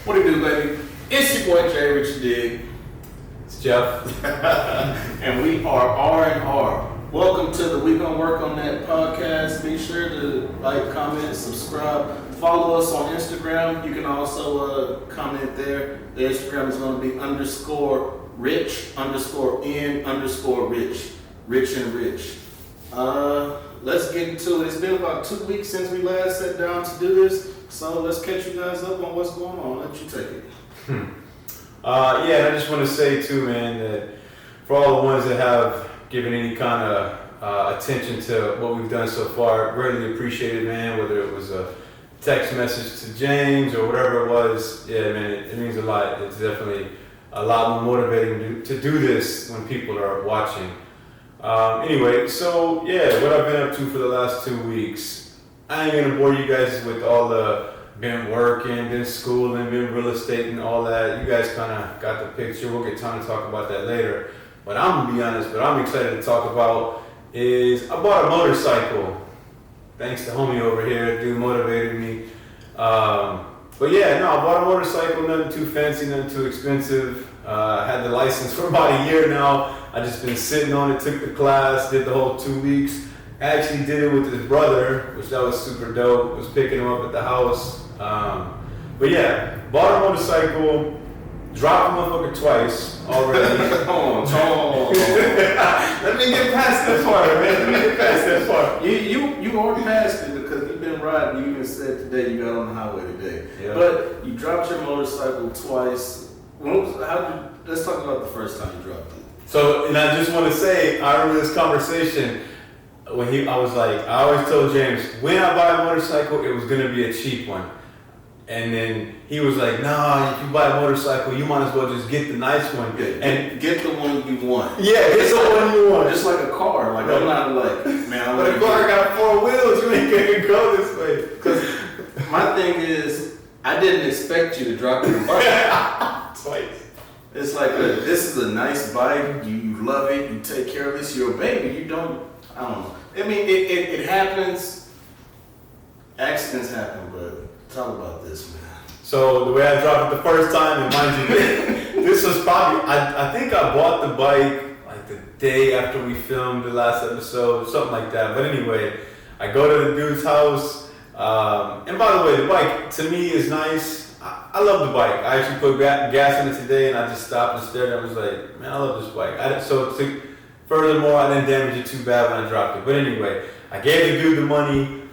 What it do, baby? It's your boy Jay Rich Dig. It's Jeff. And we are R&R. Welcome to the We Gonna Work on That podcast. Be sure to like, comment, subscribe. Follow us on Instagram. You can also comment there. The Instagram is going to be _rich_n_rich. Rich and rich. Let's get into it. It's been about 2 weeks since we last sat down to do this. So let's catch you guys up on what's going on. Let you take it. And I just want to say too, man, that for all the ones that have given any kind of attention to what we've done so far, really appreciate it, man. Whether it was a text message to James or whatever it was, yeah, man, it means a lot. It's definitely a lot more motivating to do this when people are watching. Anyway, so yeah, what I've been up to for the last 2 weeks. I ain't gonna bore you guys with all the been working, been schooling, been real estate and all that. You guys kind of got the picture. We'll get time to talk about that later. But I'm gonna be honest, what I'm excited to talk about is I bought a motorcycle. Thanks to homie over here, dude motivated me. But yeah, no, I bought a motorcycle, nothing too fancy, nothing too expensive. Had the license for about a year now. I just been sitting on it, took the class, did the whole 2 weeks. Actually did it with his brother, which that was super dope. Was picking him up at the house. But yeah, bought a motorcycle, dropped the motherfucker twice already. Oh. Let me get past that part, man. Let me get past that part. You already passed it because you've been riding. You even said today you got on the highway today. Yeah. But you dropped your motorcycle twice. Let's talk about the first time you dropped it. So, and I just want to say, I remember this conversation when I was like, I always told James, when I buy a motorcycle, it was going to be a cheap one. And then he was like, nah, if you buy a motorcycle, you might as well just get the nice one. And get the one you want. Yeah, get the one you want. Just like a car. Like, I'm not like, man, but a car got 4 wheels, you ain't going to go this way. Because my thing is, I didn't expect you to drop your bike. Twice. It's like, this is a nice bike, you love it, you take care of it, it's your baby, I don't know. I mean, it happens, accidents happen, but talk about this, man. So the way I dropped it the first time, and mind you, this was probably, I think I bought the bike like the day after we filmed the last episode, something like that. But anyway, I go to the dude's house, and by the way, the bike to me is nice. I love the bike. I actually put gas in it today, and I just stopped and stared. I was like, man, I love this bike. Furthermore, I didn't damage it too bad when I dropped it. But anyway, I gave the dude the money.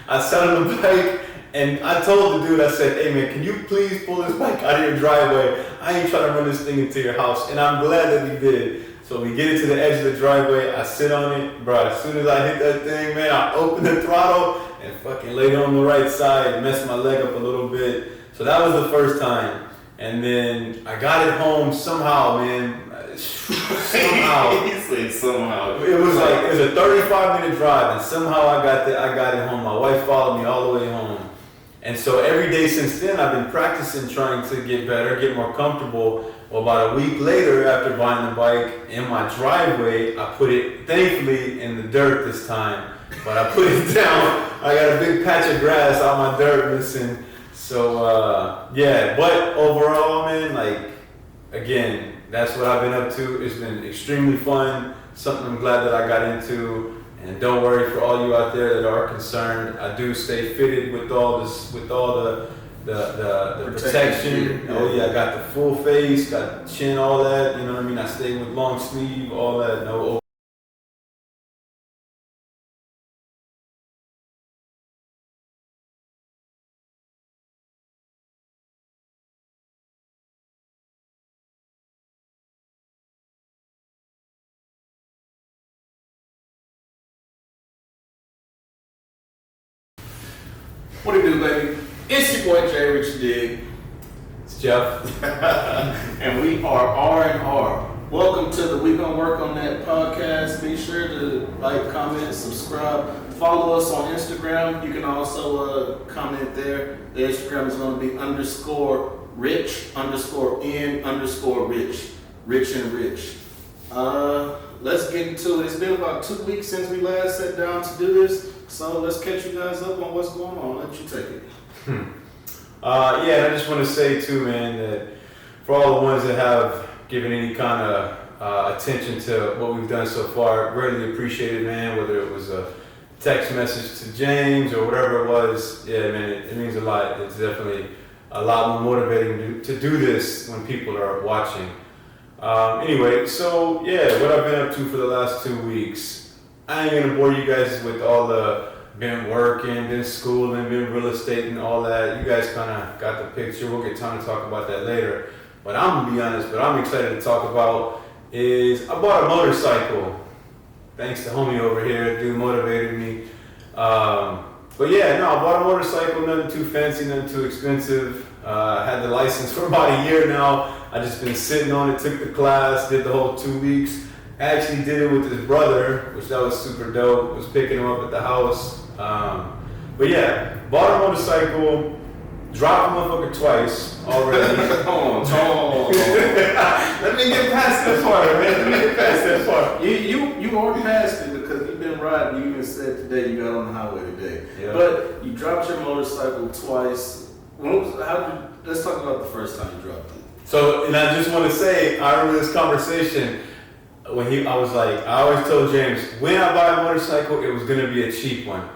I sat on the bike, and I told the dude, I said, hey man, can you please pull this bike out of your driveway? I ain't trying to run this thing into your house. And I'm glad that we did. So we get it to the edge of the driveway. I sit on it, bro. As soon as I hit that thing, man, I open the throttle and fucking laid on the right side, messed my leg up a little bit. So that was the first time. And then I got it home somehow, man. Somehow. He said somehow. It was a 35-minute drive, and somehow I got it home. My wife followed me all the way home. And so every day since then, I've been practicing trying to get better, get more comfortable. Well, about a week later, after buying the bike in my driveway, I put it, thankfully, in the dirt this time. But I put it down. I got a big patch of grass out my dirt missing. So, yeah. But overall, man, like, again, that's what I've been up to. It's been extremely fun. Something I'm glad that I got into. And don't worry for all you out there that are concerned. I do stay fitted with all this, with all the protection. Yeah. Oh yeah, I got the full face, got the chin, all that. You know what I mean? I stay with long sleeve, all that. No. What it do, baby? It's your boy Jay Rich Dig. It's Jeff. And we are R&R. Welcome to the We Gonna Work on That podcast. Be sure to like, comment, subscribe. Follow us on Instagram. You can also comment there. The Instagram is going to be _rich_n_rich. Rich and rich. Let's get into it. It's been about 2 weeks since we last sat down to do this, so let's catch you guys up on what's going on. Let you take it. Yeah, and I just want to say too, man, that for all the ones that have given any kind of attention to what we've done so far, really appreciate it, man. Whether it was a text message to James or whatever it was, yeah, man, it means a lot. It's definitely a lot more motivating to do this when people are watching. Anyway, so yeah, what I've been up to for the last 2 weeks. I ain't gonna bore you guys with all the been working, been schooling, been real estate and all that. You guys kind of got the picture. We'll get time to talk about that later. But I'm gonna be honest, what I'm excited to talk about is I bought a motorcycle. Thanks to homie over here, dude motivated me. But yeah, no, I bought a motorcycle, nothing too fancy, nothing too expensive. Had the license for about a year now. I just been sitting on it, took the class, did the whole 2 weeks. Actually did it with his brother, which that was super dope. Was picking him up at the house. But yeah, bought a motorcycle, dropped the motherfucker twice already. Hold on. Let me get past that part, man. Let me get past that part. You already passed it because you've been riding. You even said today you got on the highway today. Yeah. But you dropped your motorcycle twice. Let's talk about the first time you dropped it. So, and I just want to say, I remember this conversation when I always told James, when I buy a motorcycle, it was going to be a cheap one.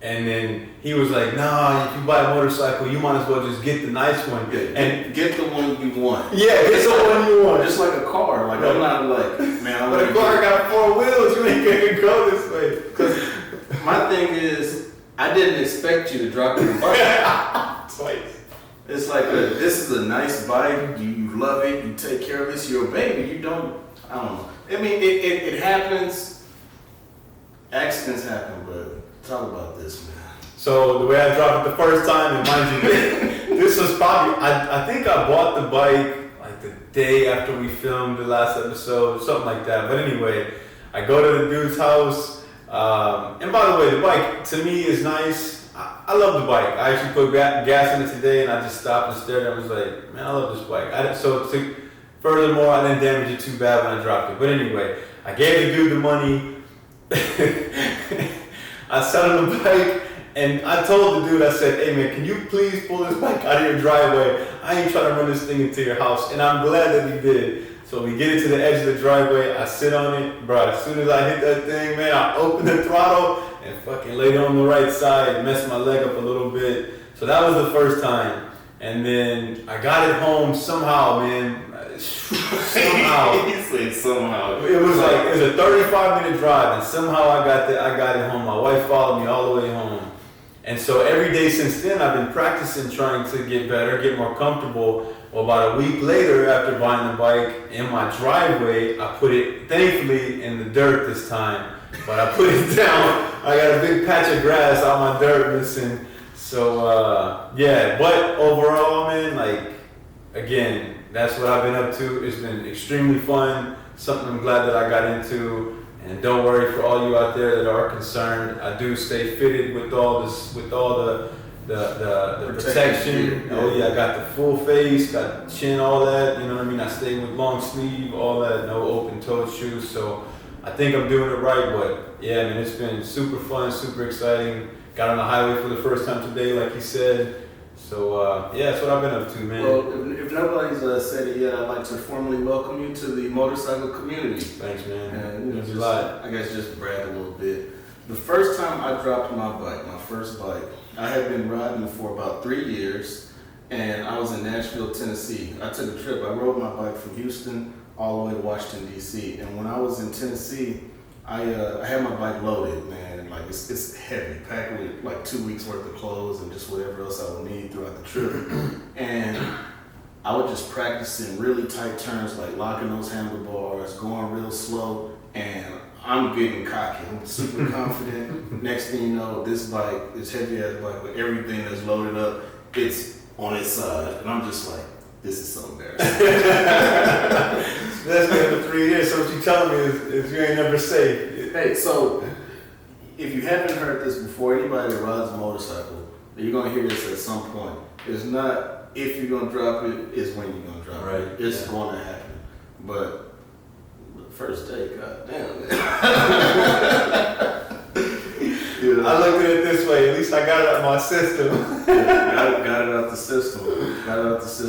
And then he was like, nah, if you buy a motorcycle, you might as well just get the nice one. And get the one you want. Yeah, get the one you want. Just like a car. Like, I'm not like, man, but a car got 4 wheels, you ain't going to go this way. Because my thing is, I didn't expect you to drop your bike. Twice. It's like, this is a nice bike, you love it, you take care of this, you're a baby, I don't know. I mean, it happens, accidents happen, but talk about this, man. So the way I dropped it the first time, and mind you, this was probably, I think I bought the bike like the day after we filmed the last episode, something like that. But anyway, I go to the dude's house, and by the way, the bike to me is nice. I love the bike. I actually put gas in it today, and I just stopped and stared. I was like, man, I love this bike. Furthermore, I didn't damage it too bad when I dropped it. But anyway, I gave the dude the money. I sat on the bike, and I told the dude, I said, hey man, can you please pull this bike out of your driveway? I ain't trying to run this thing into your house. And I'm glad that he did. So we get it to the edge of the driveway, I sit on it, bro. As soon as I hit that thing, man, I open the throttle and fucking laid it on the right side, messed my leg up a little bit. So that was the first time. And then I got it home somehow, man. Somehow. He said somehow. It was a 35-minute drive, and somehow I got it home. My wife followed me all the way home. And so every day since then, I've been practicing trying to get better, get more comfortable. Well, about a week later, after buying the bike in my driveway, I put it, thankfully, in the dirt this time. But I put it down. I got a big patch of grass on my dirt missing. So, yeah. But overall, man, again, that's what I've been up to. It's been extremely fun. Something I'm glad that I got into. And don't worry for all you out there that are concerned. I do stay fitted with all the protection. Yeah. Oh yeah, I got the full face, got chin, all that. You know what I mean? I stay with long sleeve, all that. No open toed shoes. So I think I'm doing it right. But yeah, man, it's been super fun, super exciting. Got on the highway for the first time today, like you said. So, yeah, that's what I've been up to, man. Well, if nobody's said it yet, I'd like to formally welcome you to the motorcycle community. Thanks, man. And, Means a lot. I guess just brag a little bit. The first time I dropped my bike, my first bike, I had been riding for about 3 years, and I was in Nashville, Tennessee. I took a trip. I rode my bike from Houston all the way to Washington, D.C. And when I was in Tennessee, I had my bike loaded, man. Like it's heavy, packed with like 2 weeks worth of clothes and just whatever else I would need throughout the trip. And I would just practice in really tight turns, like locking those handlebars, going real slow, and I'm getting cocky. I'm super confident. Next thing you know, this bike, this heavy ass bike with everything that's loaded up, it's on its side, and I'm just like, this is so embarrassing. That's been for 3 years. So what you telling me is you ain't never safe. Hey, so if you haven't heard this before, anybody that rides a motorcycle, you're gonna hear this at some point. It's not if you're gonna drop it, it's when you're gonna drop it. It's gonna happen. But the first day, goddamn, man. I looked at it this way. At least I got it out of my system. Got it out the system.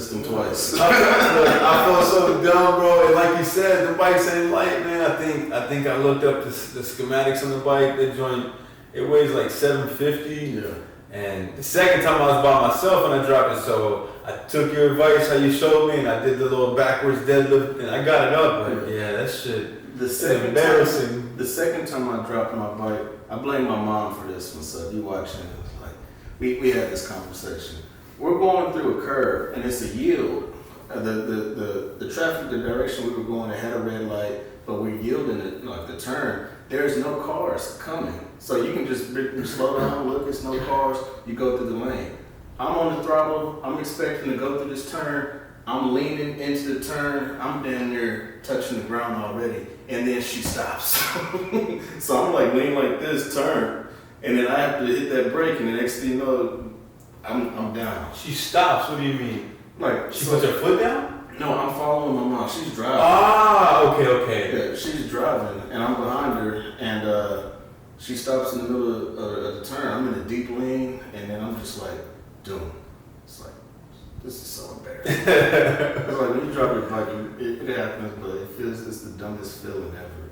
system twice. I felt so dumb, bro. And like you said, the bikes ain't light, man. I think I looked up the schematics on the bike. The joint, it weighs like 750. Yeah. And the second time I was by myself and I dropped it, so I took your advice, how you showed me, and I did the little backwards deadlift, and I got it up. But yeah, that shit. The second embarrassing. Time, the second time I dropped my bike, I blame my mom for this one. So if you watching, it was like we had this conversation. We're going through a curve, and it's a yield. The traffic, the direction we were going, it had a red light, but we're yielding it like the turn. There's no cars coming, so you can just slow down, look. It's no cars. You go through the lane. I'm on the throttle. I'm expecting to go through this turn. I'm leaning into the turn. I'm damn near touching the ground already, and then she stops. So I'm like leaning like this, turn, and then I have to hit that brake, and the next thing you know, I'm down. She stops. What do you mean? Like She puts her foot down? No, I'm following my mom. She's driving. Ah, okay. Yeah, she's driving, and I'm behind her, and she stops in the middle of the turn. I'm in a deep lean, and then I'm just like, doom. It's like, this is so embarrassing. It's like when you drop your bike, it happens, but it's the dumbest feeling ever.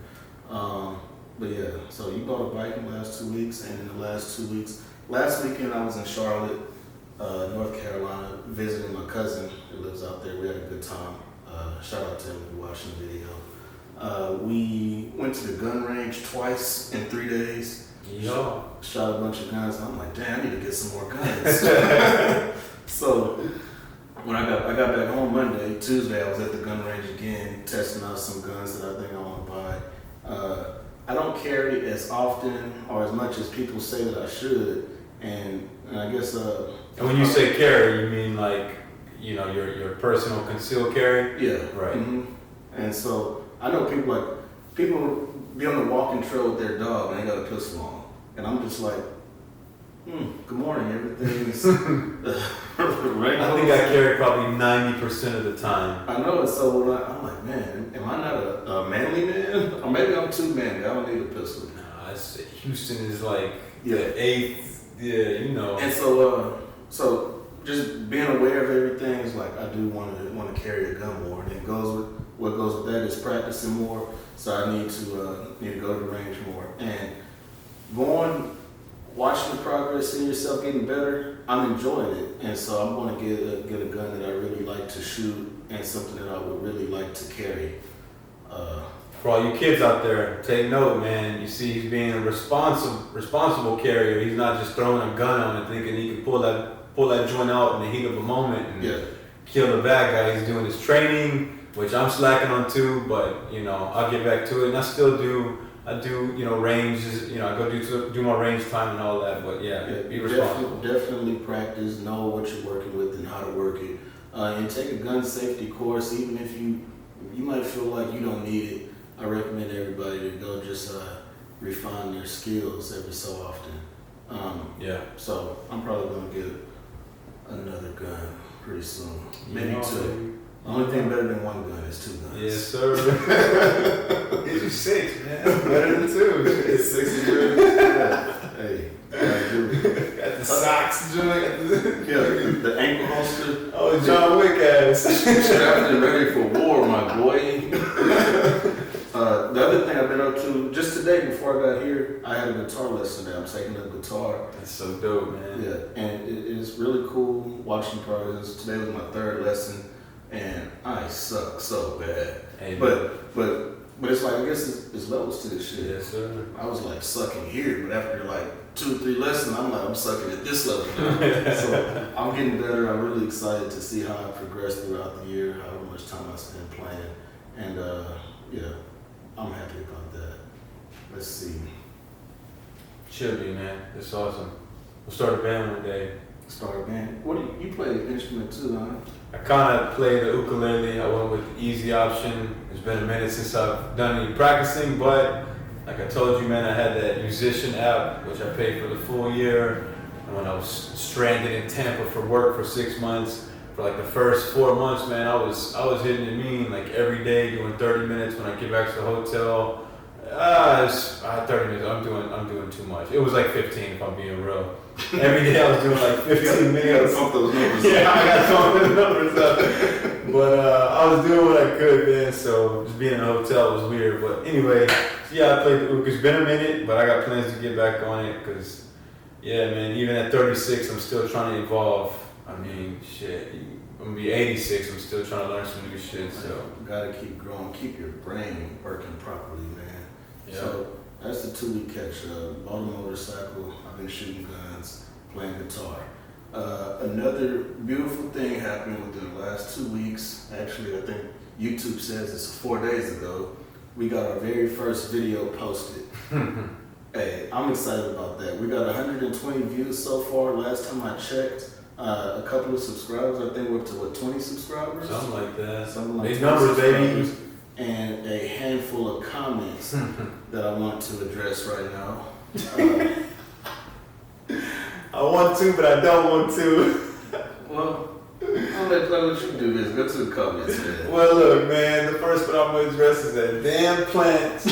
But yeah, so you bought a bike in the last 2 weeks, and in the last 2 weeks, last weekend I was in Charlotte, North Carolina, visiting my cousin who lives out there. We had a good time. Shout out to him if you're watching the video. We went to the gun range twice in 3 days. Yo. Shot a bunch of guns. And I'm like, damn, I need to get some more guns. So when I got back home Monday, Tuesday I was at the gun range again, testing out some guns that I think I want to buy. I don't carry as often or as much as people say that I should, and I guess. And when you say carry, you mean like, you know, your personal concealed carry? Yeah. Right. Mm-hmm. And so I know people be on the walking trail with their dog and they got a pistol on, and I'm just like, good morning, everything's right. I think I carry probably 90% of the time. I know it. So I'm like, man, am I not a manly man? Or maybe I'm too manly. I don't need a pistol. No, Houston is like Yeah. the eighth. Yeah, you know. And so just being aware of everything is like I do want to carry a gun more, and it goes with what goes with that is practicing more. So I need to go to the range more and watching the progress, seeing yourself getting better. I'm enjoying it, and so I'm going to get a gun that I really like to shoot and something that I would really like to carry. For all you kids out there, take note, man. You see, he's being a responsible carrier. He's not just throwing a gun on it, thinking he can pull that joint out in the heat of a moment and kill the bad guy. He's doing his training, which I'm slacking on too. But you know, I'll get back to it, and I still do. I do, you know, ranges. You know, I go do my range time and all that. But yeah, be responsible. Definitely practice. Know what you're working with and how to work it. And take a gun safety course, even if you might feel like you don't need it. I recommend everybody to go just refine their skills every so often. So I'm probably gonna get another gun pretty soon, maybe two. The only thing better than one gun is two guns. Yes, sir. Get you 6, man. Better than 2. It's 6 is good. Yeah. Hey, gotta do it. Got the socks joint. The ankle holster. Oh, John Wick ass. Strapped and ready for war, my boy. The other thing I've been up to, just today before I got here, I had a guitar lesson that I'm taking up guitar. That's so dope, man. Yeah, and it is really cool watching progress. Today was my 3rd lesson, and I suck so bad. Hey, but it's like, I guess it's levels to this shit. Yes, sir. I was like sucking here, but after like 2 or 3 lessons, I'm sucking at this level now. So I'm getting better. I'm really excited to see how I progress throughout the year, however much time I spend playing, and I'm happy about that. Let's see. Should be, man. It's awesome. We'll start a band one day. Start a band. What do you play an instrument too, huh? I kind of play the ukulele. I went with the easy option. It's been a minute since I've done any practicing, but like I told you, man, I had that musician app, which I paid for the full year. And when I was stranded in Tampa for work for 6 months, for like the first 4 months, man, I was hitting it mean, like every day doing 30 minutes when I get back to the hotel. It's 30 minutes. I'm doing too much. It was like 15 if I'm being real. Every day I was doing like 15 minutes. You gotta pump those numbers. Yeah, I got to pump those numbers up. But I was doing what I could, man. So just being in a hotel was weird. But anyway, yeah, I played the ook. It's been a minute, but I got plans to get back on it because, yeah, man. Even at 36, I'm still trying to evolve. I mean, shit. I'm gonna be 86. I'm still trying to learn some new shit. So you gotta keep growing, keep your brain working properly, man. yeah. So that's the 2-week catch. Bought a motorcycle. I've been shooting guns, playing guitar. Another beautiful thing happened within the last 2 weeks. Actually, I think YouTube says it's 4 days ago. We got our very first video posted. Hey, I'm excited about that. We got 120 views so far. Last time I checked, a couple of subscribers. I think we're up to 20 subscribers. Something like that. Something like Big 20 numbers, baby. subscribers. And a handful of comments that I want to address right now. I want to, but I don't want to. Well, I'll let you do this. Go to the comments, man. Well, look, man, the first one I'm going to address is that damn plant.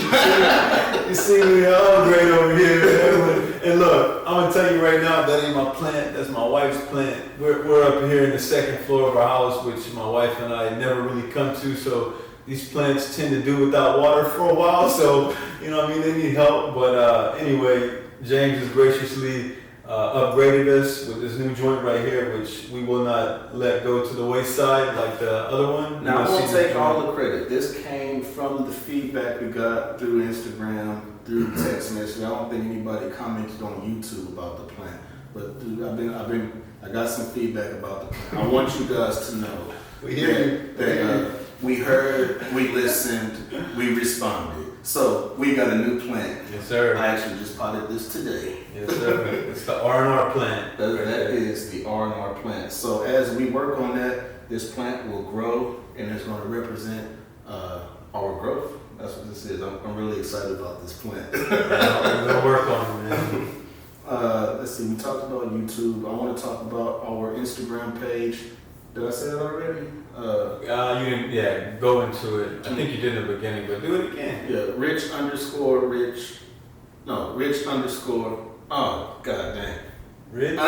You see me all great over here, man. And look, I'm going to tell you right now, that ain't my plant. That's my wife's plant. We're up here in the second floor of our house, which my wife and I never really come to, so these plants tend to do without water for a while, so, you know what I mean, they need help. But anyway, James has graciously upgraded us with this new joint right here, which we will not let go to the wayside like the other one. Now, I won't take all the credit. This came from the feedback we got through Instagram, through text message. I don't think anybody commented on YouTube about the plant, but I got some feedback about the plant. I want you guys to know that we heard, we listened, we responded. So we got a new plant. Yes, sir. I actually just potted this today. Yes, sir. It's the R&R plant. That is the R&R plant. So as we work on that, this plant will grow and it's going to represent our growth. That's what this is. I'm really excited about this plant. We're going to work on it, man. Let's see, we talked about YouTube. I want to talk about our Instagram page. Did I say that already? You didn't, yeah, go into it. I think you did in the beginning, but do it again. Yeah, Rich, oh, god dang. Rich?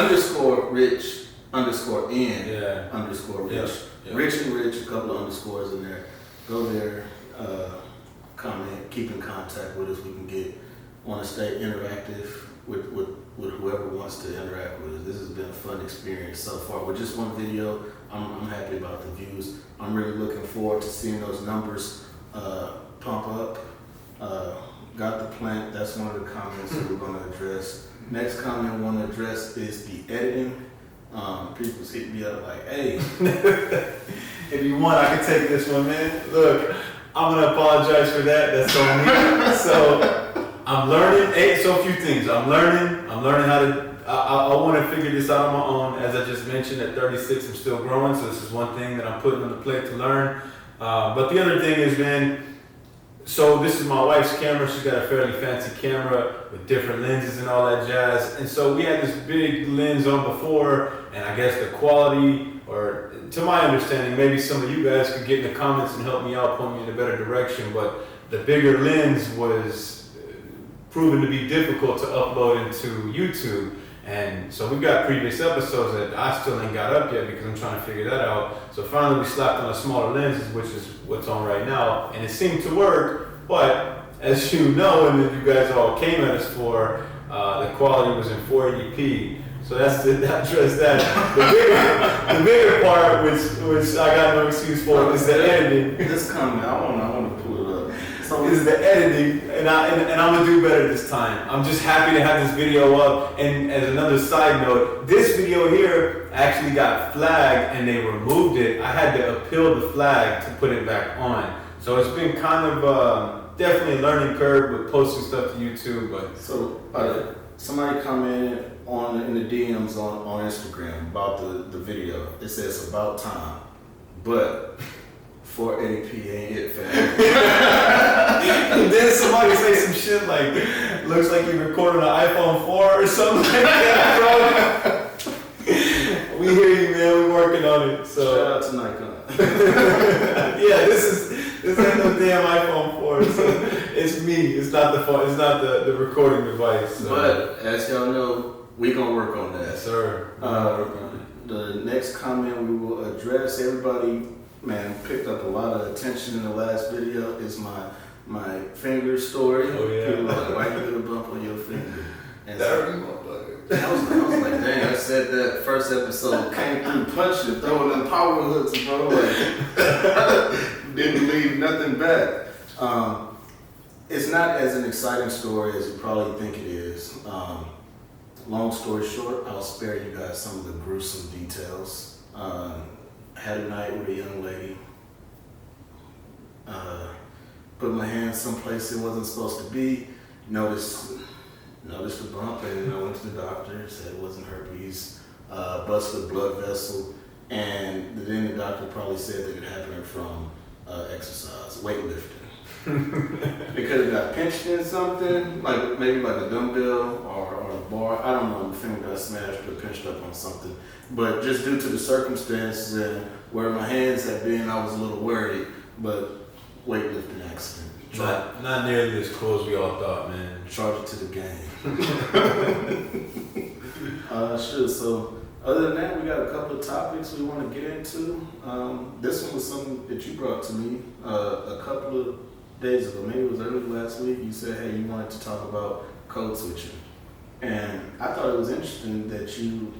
Rich N Yeah. _Rich. Yeah. Rich and Rich, a couple of underscores in there. Go there, comment, keep in contact with us. We want to stay interactive with whoever wants to interact with us. This has been a fun experience so far. With just one video, I'm happy about the views. I'm really looking forward to seeing those numbers pump up. Got the plant. That's one of the comments that we're going to address. Next comment I want to address is the editing. People's hitting me up like, hey. If you want, I can take this one, man. Look, I'm going to apologize for that. That's on me. So I'm learning. So a few things. I'm learning how to, I want to figure this out on my own. As I just mentioned, at 36, I'm still growing. So this is one thing that I'm putting on the plate to learn. But the other thing is, man, so this is my wife's camera. She's got a fairly fancy camera with different lenses and all that jazz. And so we had this big lens on before, and I guess the quality, or to my understanding, maybe some of you guys could get in the comments and help me out, point me in a better direction. But the bigger lens was proven to be difficult to upload into YouTube. And so we've got previous episodes that I still ain't got up yet because I'm trying to figure that out. So finally we slapped on a smaller lenses, which is what's on right now. And it seemed to work, but as you know, and you guys all came at us for, the quality was in 480p. So that's to address that. The bigger part, which I got no excuse for, is the editing. This comment, I want to pull it up. So Is the editing, and I'm gonna do better this time. I'm just happy to have this video up. And as another side note, this video here actually got flagged and they removed it. I had to appeal the flag to put it back on. So it's been kind of definitely a learning curve with posting stuff to YouTube. But so somebody commented in the DMs on Instagram about the video. It says about time, but 480p ain't it, fam. And then somebody say some shit like, looks like you recorded an iPhone 4 or something like that, bro. We hear you, man. We're working on it. So shout out to Nikon. yeah, this ain't no damn iPhone 4. So It's me. It's not the phone. It's not the recording device. So. But as y'all know, we gonna work on that. Yes, sir. The next comment we will address, everybody, man, picked up a lot of attention in the last video, is my finger story. Oh, yeah. People are like, why you get a bump on your finger? And That so, hurt me, motherfucker. I was like, dang, I said that first episode, came through punching, throwing them power hooks, bro. Like, didn't leave nothing back. It's not as an exciting story as you probably think it is. Long story short, I'll spare you guys some of the gruesome details. Had a night with a young lady. Put my hand someplace it wasn't supposed to be. Noticed the bump, and I went to the doctor. Said it wasn't herpes. Busted a blood vessel, and then the doctor probably said that it happened from exercise, weightlifting. It could have got pinched in something, like maybe like a dumbbell or a bar. I don't know. The finger got smashed or pinched up on something. But just due to the circumstances and where my hands had been, I was a little worried. But weightlifting accident. Not nearly as cool as we all thought, man. Charge it to the game. Sure. So other than that, we got a couple of topics we want to get into. This one was something that you brought to me a couple of days ago. Maybe it was early last week. You said, hey, you wanted to talk about code switching. And I thought it was interesting that you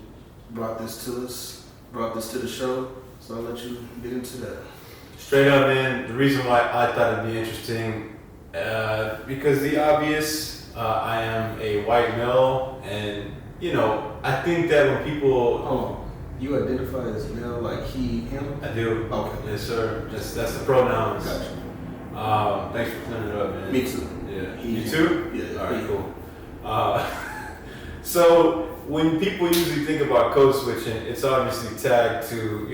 brought this to the show. So I'll let you get into that. Straight up, man. The reason why I thought it'd be interesting, because the obvious, I am a white male, and I think that when people, You identify as male, like he, him? I do. Okay. Yes, sir. That's the pronouns. Gotcha. Thanks for clearing it up, man. Me too. Yeah. He, You too? Yeah. All right, cool. So when people usually think about code switching, it's obviously tagged to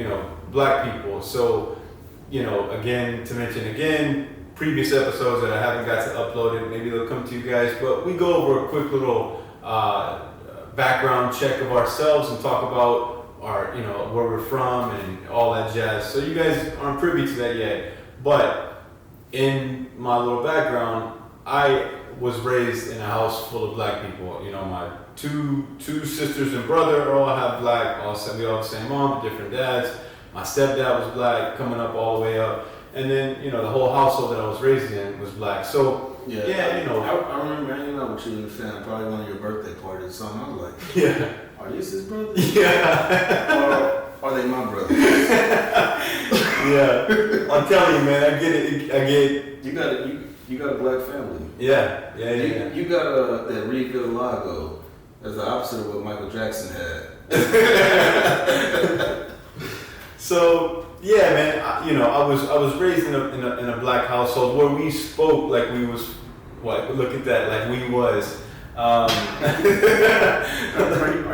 black people. So again, to mention again, previous episodes that I haven't got to upload it, maybe they'll come to you guys. But we go over a quick little background check of ourselves and talk about our where we're from and all that jazz. So you guys aren't privy to that yet, but in my little background, I was raised in a house full of black people. My two sisters and brother all have black. We all have the same mom, different dads. My stepdad was black, coming up all the way up, and then the whole household that I was raised in was black. So I remember hanging out with you and fan probably one of your birthday parties or something. I was like, yeah, are these his brothers? Yeah. Or are they my brothers? Yeah, I'm telling you, man, I get it. You got a black family. Yeah. You got that Reedville Lago. That's the opposite of what Michael Jackson had. So yeah, man, I was raised in a black household where we spoke like we was what? Look at that, like we was. Are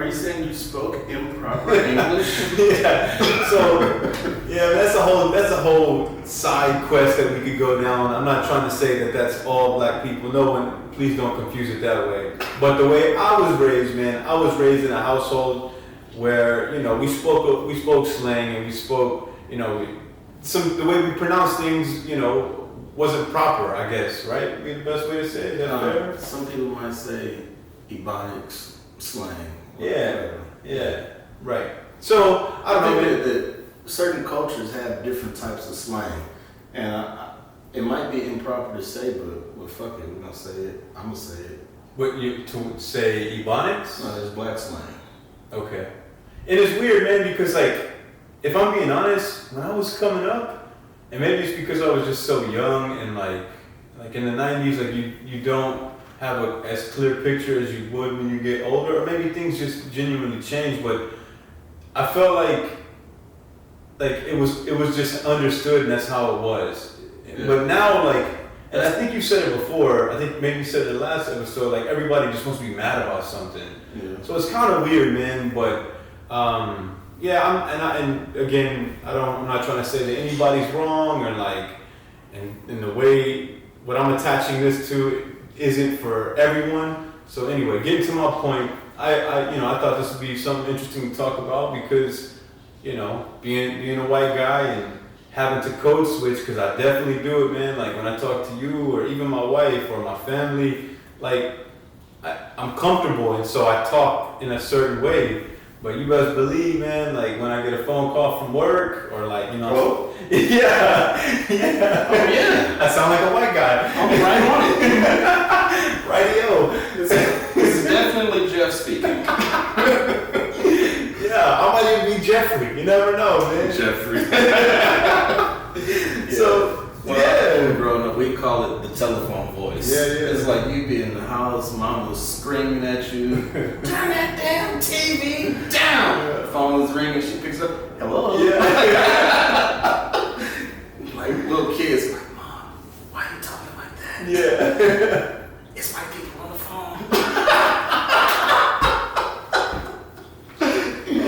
you saying you spoke improper English? Yeah. So yeah, that's a whole side quest that we could go down. I'm not trying to say that that's all black people. No one, please don't confuse it that way. But the way I was raised, man, I was raised in a household where we spoke slang, and we spoke the way we pronounced things wasn't proper, I guess, right? Would be the best way to say it. Is that fair? Some people might say Ebonics slang. Yeah, right. So I don't know. That certain cultures have different types of slang, and it might be improper to say, but fuck it, we're gonna say it. I'm gonna say it. What to say Ebonics? No, it's black slang. Okay. And it's weird, man, because if I'm being honest, when I was coming up, and maybe it's because I was just so young and like in the 90s, you don't have as clear picture as you would when you get older, or maybe things just genuinely change. But I felt like it was just understood, and that's how it was. Yeah. But now, and I think you said it before. I think maybe you said it in the last episode. Everybody just wants to be mad about something. Yeah. So it's kind of weird, man. But I'm not trying to say that anybody's wrong or and the way what I'm attaching this to isn't for everyone. So anyway, getting to my point, I thought this would be something interesting to talk about because being a white guy and having to code switch, because I definitely do it, man. Like when I talk to you or even my wife or my family, like I'm comfortable, and so I talk in a certain way. But you best believe, man, like when I get a phone call from work or like, you know. Oh. Yeah. Oh, yeah. I sound like a white guy. I'm right on it. Radio. This is definitely Jeff speaking. Yeah, I might even be Jeffrey. You never know, man. Jeffrey. So, well, yeah. Growing up, we call it the telephone voice. Yeah. It's like you be in the house, mom was screaming at you, turn that damn TV down. Yeah. Phone is ringing, she picks up, hello. Yeah. Like little kids, like, Mom, why are you talking like that? Yeah. It's white people on the phone.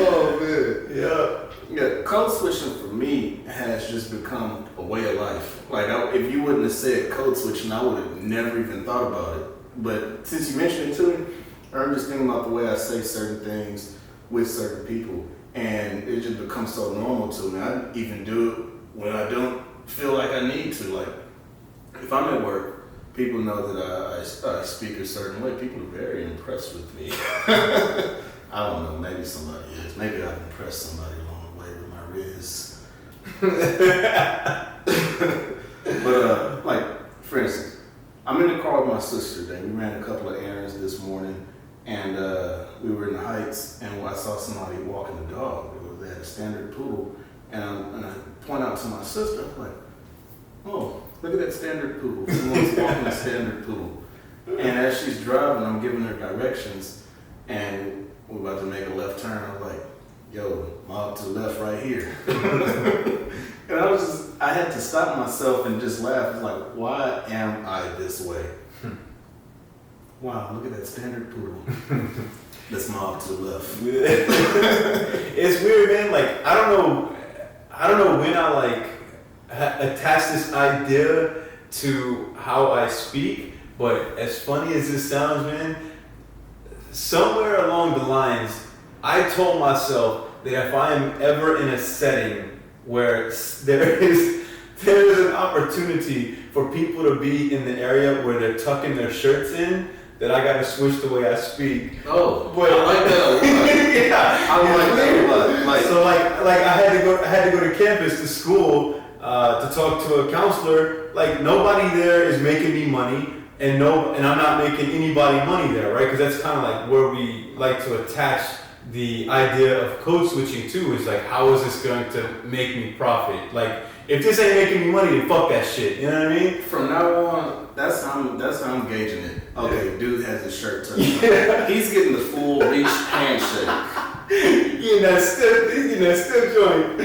Oh, man. Yeah. Yeah, code switching for me has just become a way of life. Like, if you wouldn't have said code switching, I would have never even thought about it. But since you mentioned it to me, I'm just thinking about the way I say certain things with certain people, and it just becomes so normal to me. I even do it when I don't feel like I need to. Like, if I'm at work, people know that I speak a certain way. People are very impressed with me. I don't know, maybe somebody is. Maybe I've impressed somebody along the way with my riz. But, like, for instance, I'm in the car with my sister today. We ran a couple of errands this morning, and we were in the Heights, and I saw somebody walking a dog. They had a standard poodle, and I point out to my sister, I'm like, oh, look at that standard poodle. Someone's walking a standard poodle. And as she's driving, I'm giving her directions, and we're about to make a left turn. I'm like, yo, mob to the left right here. And I had to stop myself and just laugh. It's like, why am I this way? Wow, look at that standard poodle. Let's mob to the left. It's weird, man. Like, I don't know when I like attach this idea to how I speak, but as funny as this sounds, man, somewhere along the lines, I told myself that if I am ever in a setting where there is an opportunity for people to be in the area where they're tucking their shirts in, that I gotta switch the way I speak. Oh, but I like that a lot. Yeah, I like that a lot. Like, so like I had to go to campus to school to talk to a counselor. Like nobody there is making me money, and I'm not making anybody money there, right? Because that's kind of like where we like to attach the idea of code switching too. Is like, how is this going to make me profit? Like, if this ain't making me money, then fuck that shit. You know what I mean? from now on, that's how I'm gauging it. Okay, dude has his shirt tucked. Yeah. He's getting the full reach handshake. You know, still joint.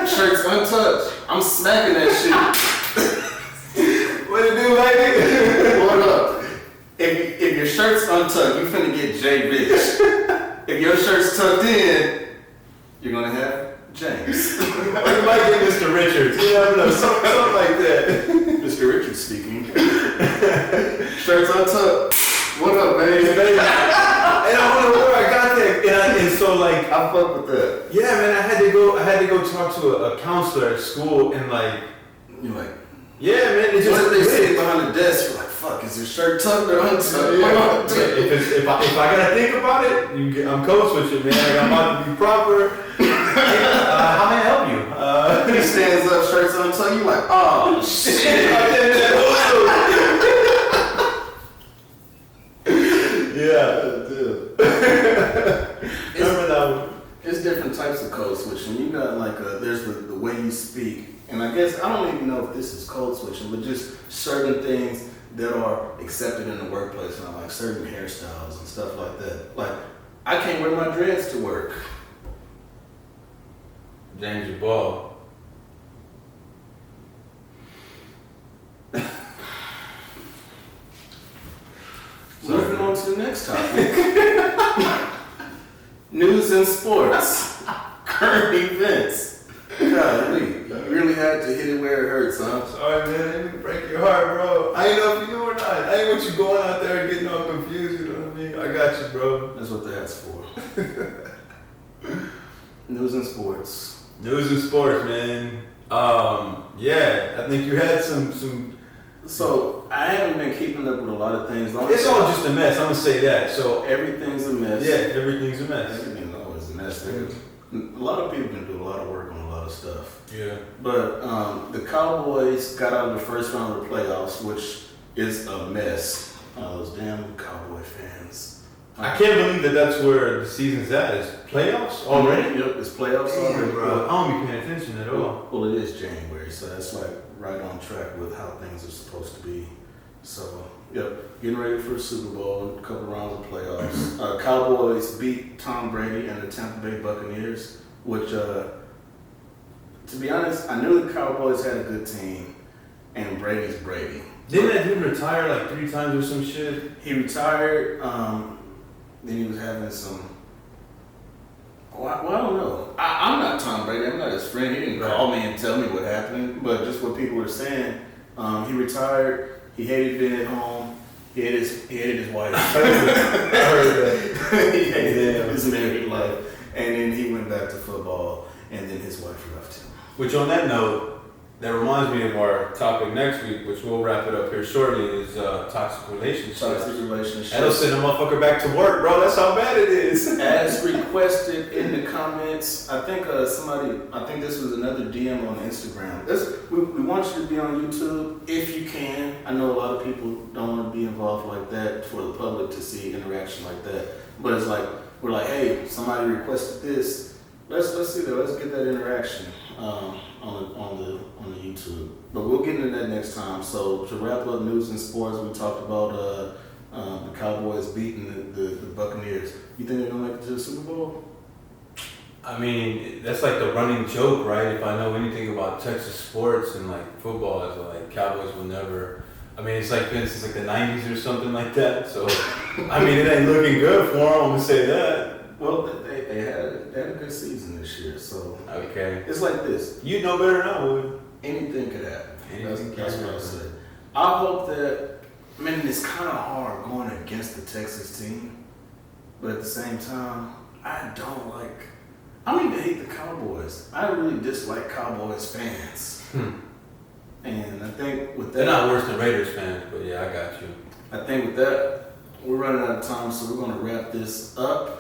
Shirt's untouched. I'm smacking that shit. What it do, baby? What up? If your shirt's untucked, you finna get J Rich. If your shirt's tucked in, you're gonna have James. Or you might get Mr. Richards. You never know, something like that. Mr. Richards speaking. Shirt's untucked. What up, man? And I don't know where I got that. And so like, I fuck with that. yeah, man, I had to go talk to a counselor at school, and like, You're like, yeah, man, it's just what if they sit behind the desk? You're like, fuck, is your shirt tucked or untucked? Yeah. If I gotta think about it, I'm code switching, man. Like, I'm about to be proper. How may I help you? He stands up, shirt's untucked. You like, oh shit. Yeah. Remember that one? There's different types of code switching. You got like there's the way you speak, and I guess I don't even know if this is code switching, but just certain things that are accepted in the workplace, and like certain hairstyles and stuff like that. Like, I can't wear my dreads to work. James, your ball. Moving on to the next topic. News and sports. Current events. Golly, you really had to hit it where it hurts, huh? Sorry, man. I didn't break your heart, bro. I ain't know if you knew or not. I ain't want you going out there and getting all confused. You know what I mean? I got you, bro. That's what the hat's for. News and sports. News and sports, man. Yeah, I think you had some. So I haven't been keeping up with a lot of things. It's all just a mess. I'm gonna say that. So Everything's a mess. yeah, everything's a mess. Everything's always a mess. A lot of people can do a lot of work on a lot of stuff. Yeah. But the Cowboys got out of the first round of the playoffs, which is a mess. Those damn Cowboy fans. I can't believe that that's where the season's at. Is playoffs already? Yep, it's playoffs Damn, already, bro. I don't be paying attention at all. Well, it is January, so that's like right on track with how things are supposed to be. So, yep, getting ready for the Super Bowl, a couple rounds of playoffs. Cowboys beat Tom Brady and the Tampa Bay Buccaneers, which, to be honest, I knew the Cowboys had a good team, and Brady's Brady. Didn't that dude retire like 3 times or some shit? He retired, then he was having some. Well, I don't know. I'm not Tom Brady. I'm not his friend. He didn't call me and tell me what happened. But just what people were saying, he retired. He hated being at home. He hated his wife. I heard that. He hated his married life. And then he went back to football. And then his wife left him. Which on that note, that reminds me of our topic next week, which we'll wrap it up here shortly, is toxic relationships. Toxic relationships. That'll send a motherfucker back to work, bro. That's how bad it is. As requested in the comments, I think I think this was another DM on Instagram. We want you to be on YouTube if you can. I know a lot of people don't want to be involved like that for the public to see interaction like that. But it's like, we're like, hey, somebody requested this. Let's see that. Let's get that interaction on the YouTube. But we'll get into that next time. So to wrap up news and sports, we talked about the Cowboys beating the Buccaneers. You think they're gonna make it to the Super Bowl? I mean, that's like the running joke, right? If I know anything about Texas sports and like football, it's like Cowboys will never. I mean, it's like been since like the '90s or something like that. So, I mean, it ain't looking good for them. I'm gonna say that. Well, they had a good season this year, so okay. it's like this. You know better than I would. Anything could happen. Anything That's can what I happen. said. I hope that. I mean, it's kind of hard going against the Texas team, but at the same time, I don't even hate the Cowboys. I really dislike Cowboys fans. And I think with that, They're not worse than Raiders fans, but yeah, I got you. I think with that, we're running out of time, so we're going to wrap this up.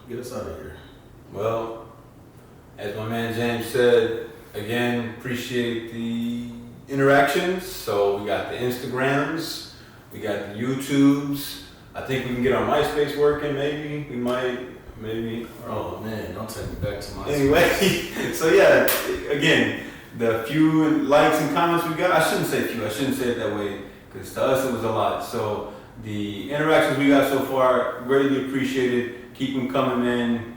Get us out of here. Well, as my man James said, again, appreciate the interactions. So we got the Instagrams, we got the YouTubes. I think we can get our MySpace working, maybe. We might, maybe. Oh man, don't take me back to my Anyway, so yeah, again, the few likes and comments we got, I shouldn't say few, I shouldn't say it that way, because to us it was a lot. So the interactions we got so far, greatly appreciated. Keep them coming in.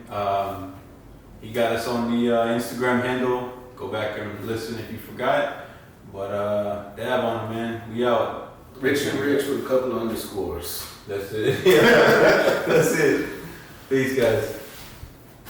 He got us on the Instagram handle. Go back and listen if you forgot. But dab on it, man. We out. Rich and Rich with a couple of underscores. That's it. Yeah, that's it. Peace, guys.